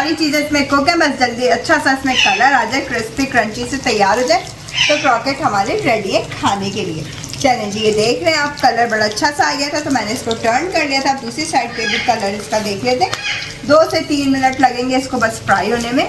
सारी चीजें इसमें कुक है, बस जल्दी अच्छा सा इसमें कलर आ जाए, क्रिस्पी क्रंची से तैयार हो जाए तो क्रॉकेट हमारे रेडी है खाने के लिए। चलें जी, ये देख रहे हैं आप, कलर बड़ा अच्छा सा आ गया था तो मैंने इसको टर्न कर लिया था। आप दूसरी साइड पे भी कलर इसका देख लेते हैं। 2 से 3 मिनट लगेंगे इसको बस फ्राई होने में।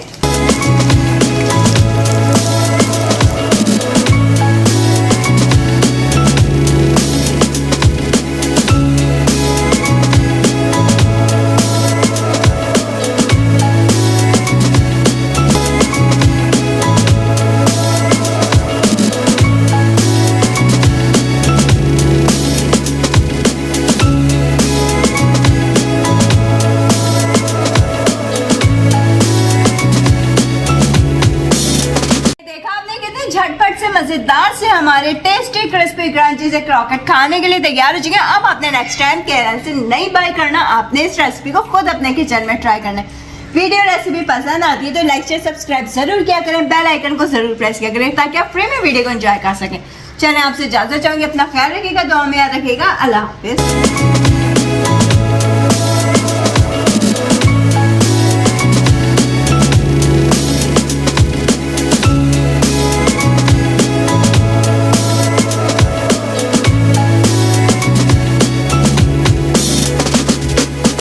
झटपट से मजेदार से हमारे टेस्टी क्रिस्पी क्रंची से क्रॉकेट खाने के लिए तैयार हो चुके हैं। अब आपने नेक्स्ट टाइम केरल से नहीं बाय करना, आपने इस रेसिपी को खुद अपने किचन में ट्राई करना है। वीडियो रेसिपी पसंद आती है तो लाइक शेयर सब्सक्राइब जरूर किया करें, बेल आइकन को जरूर प्रेस किया करें ताकि आप फ्री में वीडियो को एंजॉय कर सकें। चलें, आपसे इजाजत चाहूंगी, अपना ख्याल रखिएगा, दुआ में याद रखिएगा। अल्लाह हाफिज।